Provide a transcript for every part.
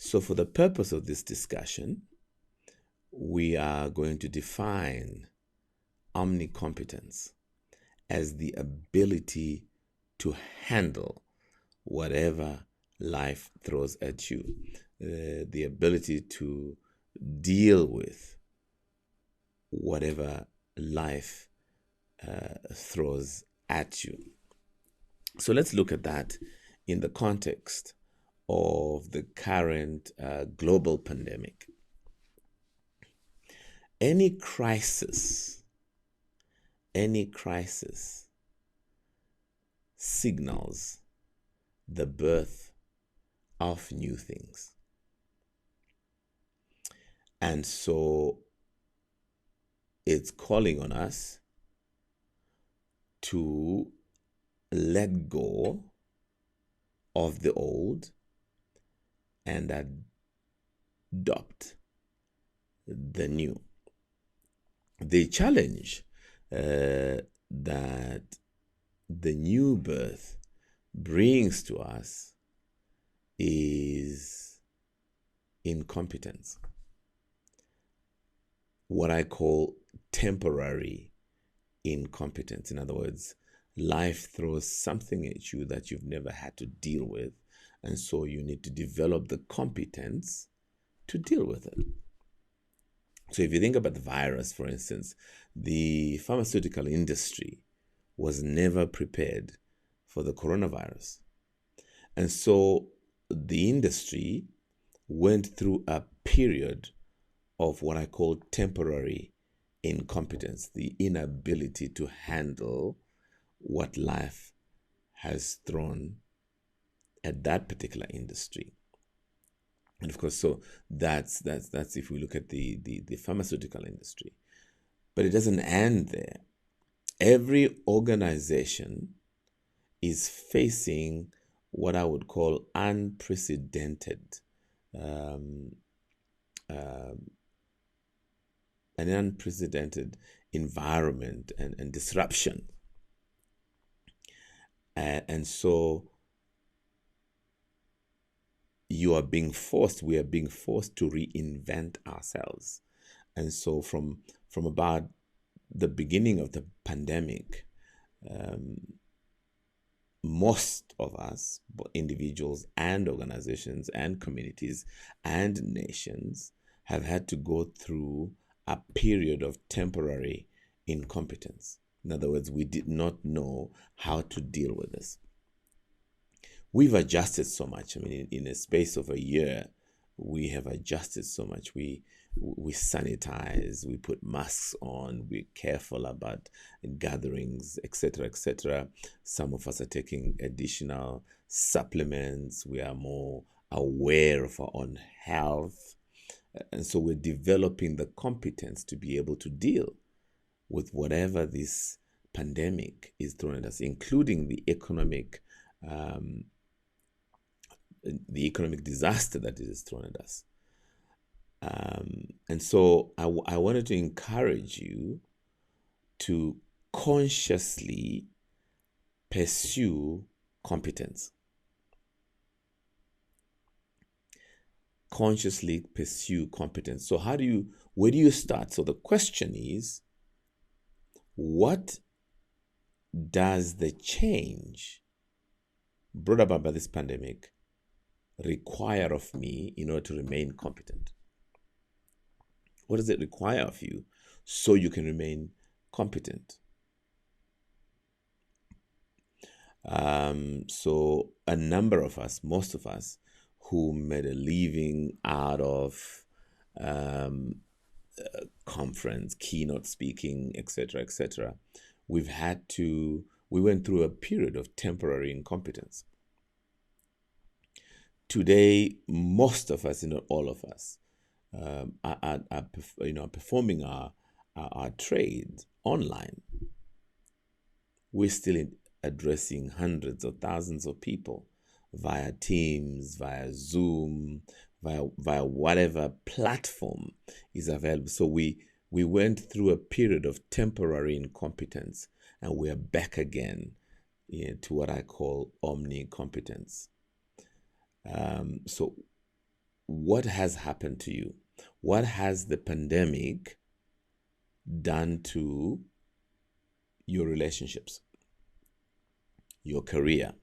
So for the purpose of this discussion, we are going to define OmniCompetence as the ability to handle whatever life throws at you, the ability to deal with whatever life throws at you. So let's look at that in the context of the current global pandemic. Any crisis signals the birth of new things. And so it's calling on us to let go of the old and adopt the new. The challenge that the new birth brings to us is incompetence. What I call temporary incompetence. In other words, life throws something at you that you've never had to deal with, and so you need to develop the competence to deal with it. So if you think about the virus, for instance, the pharmaceutical industry was never prepared for the coronavirus. And so the industry went through a period of what I call temporary incompetence, the inability to handle what life has thrown at that particular industry. And of course, so that's if we look at the pharmaceutical industry. But it doesn't end there. Every organization is facing what I would call unprecedented an unprecedented environment and disruption. And so we are being forced to reinvent ourselves. And so from about the beginning of the pandemic, most of us, individuals and organizations and communities and nations, have had to go through a period of temporary incompetence. In other words, we did not know how to deal with this. We've adjusted so much. I mean, in a space of a year, we have adjusted so much. We sanitize, we put masks on, we're careful about gatherings, etc., etc. Some of us are taking additional supplements. We are more aware of our own health. And so we're developing the competence to be able to deal with whatever this pandemic is throwing at us, including the economic disaster that it is thrown at us. And so I wanted to encourage you to consciously pursue competence. Consciously pursue competence. So where do you start? So the question is, what does the change brought about by this pandemic require of me in order to remain competent? What does it require of you so you can remain competent? So a number of us, most of us, who made a living out of conference, keynote speaking, etc., we went through a period of temporary incompetence. Today, most of us, not all of us, are performing our trade online. We're still addressing hundreds of thousands of people via Teams, via Zoom, via whatever platform is available. So we went through a period of temporary incompetence, and we are back again to what I call OmniCompetence. So what has happened to you? What has the pandemic done to your relationships, your career,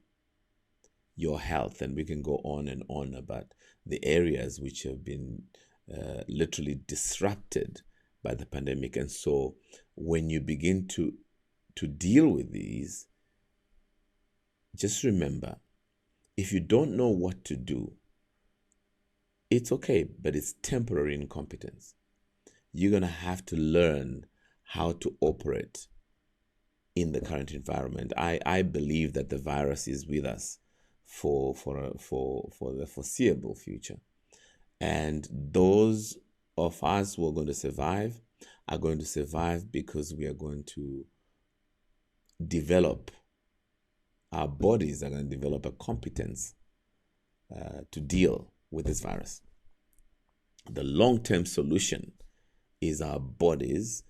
your health? And we can go on and on about the areas which have been literally disrupted by the pandemic. And so when you begin to deal with these, just remember, if you don't know what to do, it's okay, but it's temporary incompetence. You're going to have to learn how to operate in the current environment. I believe that the virus is with us for the foreseeable future. And those of us who are going to survive are going to survive because we are going to develop, our bodies are going to develop a competence to deal with this virus. The long-term solution is our bodies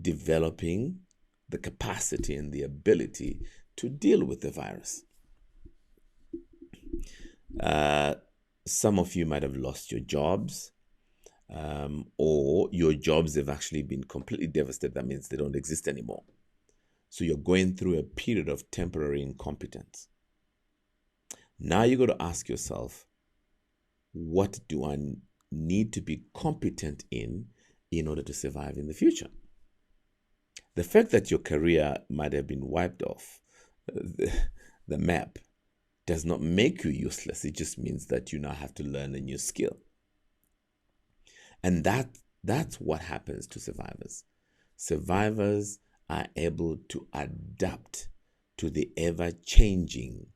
developing the capacity and the ability to deal with the virus. Some of you might have lost your jobs, or your jobs have actually been completely devastated. That means they don't exist anymore. So you're going through a period of temporary incompetence. Now you got to ask yourself, what do I need to be competent in order to survive in the future? The fact that your career might have been wiped off the map does not make you useless. It just means that you now have to learn a new skill. And that's what happens to survivors. Survivors are able to adapt to the ever-changing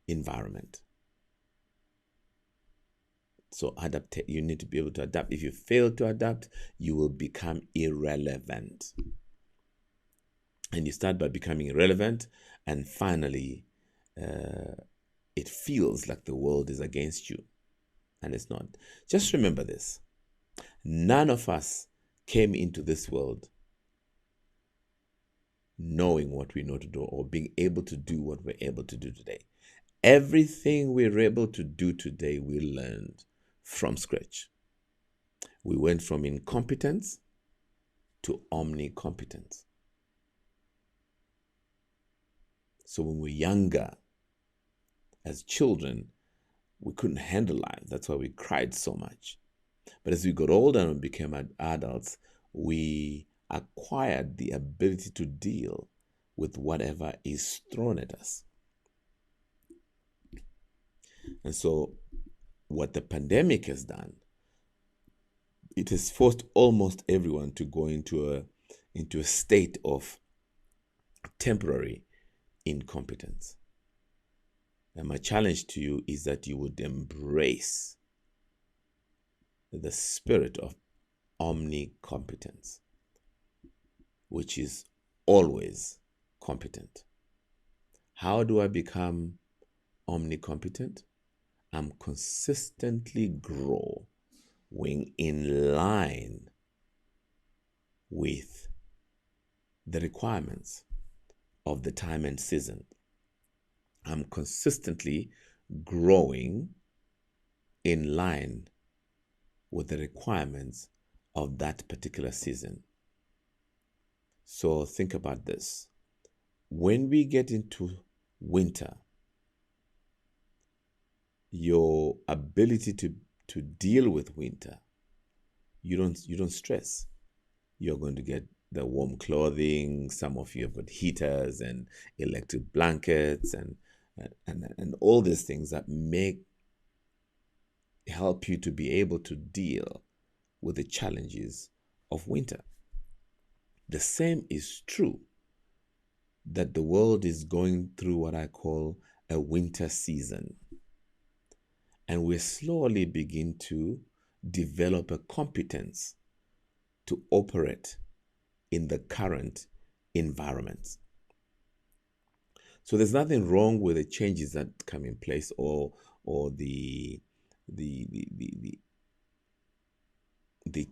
environment. So you need to be able to adapt. If you fail to adapt, you will become irrelevant. And you start by becoming irrelevant, and finally, it feels like the world is against you. And it's not. Just remember this. None of us came into this world knowing what we know to do or being able to do what we're able to do today. Everything we're able to do today, we learned from scratch. We went from incompetence to OmniCompetence. So when we were younger, as children, we couldn't handle life. That's why we cried so much. But as we got older and became adults, we acquired the ability to deal with whatever is thrown at us. And so what the pandemic has done, it has forced almost everyone to go into a state of temporary incompetence. And my challenge to you is that you would embrace the spirit of OmniCompetence, which is always competent. How do I become OmniCompetent? I'm consistently growing in line with the requirements of the time and season. I'm consistently growing in line with the requirements of that particular season. So think about this. When we get into winter, your ability to deal with winter, you don't stress. You're going to get the warm clothing. Some of you have got heaters and electric blankets and all these things that help you to be able to deal with the challenges of winter. The same is true that the world is going through what I call a winter season. And we slowly begin to develop a competence to operate in the current environment. So there's nothing wrong with the changes that come in place or the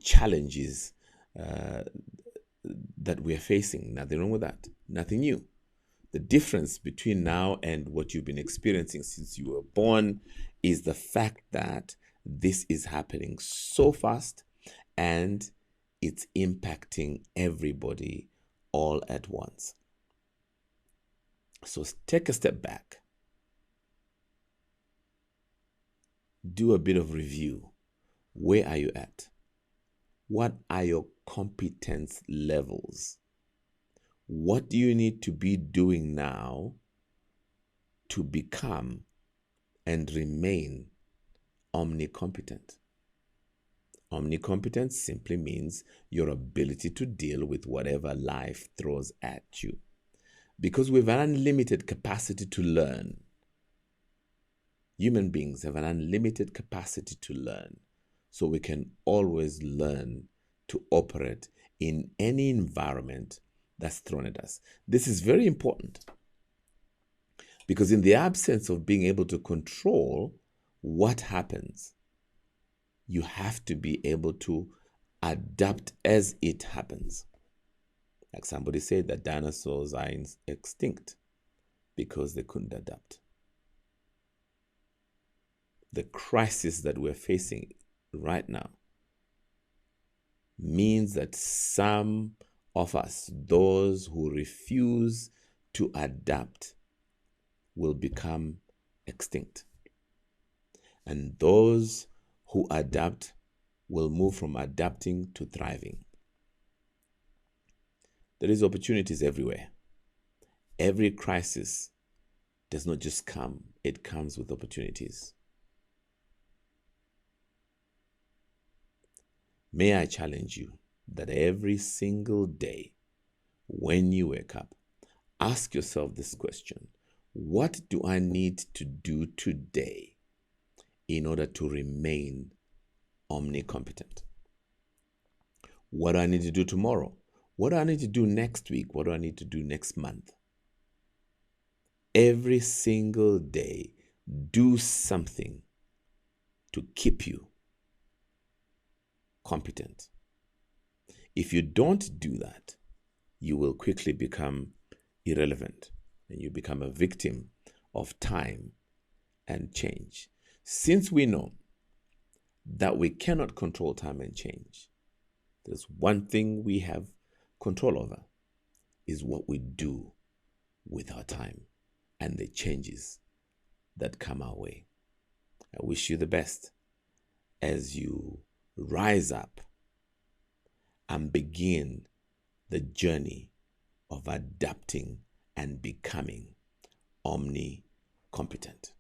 challenges that we're facing. Nothing wrong with that. Nothing new. The difference between now and what you've been experiencing since you were born is the fact that this is happening so fast and it's impacting everybody all at once. So take a step back. Do a bit of review. Where are you at? What are your competence levels? What do you need to be doing now to become and remain omnicompetent? Omnicompetence simply means your ability to deal with whatever life throws at you. Because we have an unlimited capacity to learn. Human beings have an unlimited capacity to learn. So we can always learn to operate in any environment that's thrown at us. This is very important because in the absence of being able to control what happens, you have to be able to adapt as it happens. Like somebody said that dinosaurs are extinct because they couldn't adapt. The crisis that we're facing right now means that some of us, those who refuse to adapt, will become extinct. And those who adapt will move from adapting to thriving. There is opportunities everywhere. Every crisis does not just come, it comes with opportunities. May I challenge you that every single day when you wake up, ask yourself this question: what do I need to do today in order to remain omnicompetent? What do I need to do tomorrow? What do I need to do next week? What do I need to do next month? Every single day, do something to keep you competent. If you don't do that, you will quickly become irrelevant and you become a victim of time and change. Since we know that we cannot control time and change, there's one thing we have control over, is what we do with our time and the changes that come our way. I wish you the best as you rise up and begin the journey of adapting and becoming omnicompetent.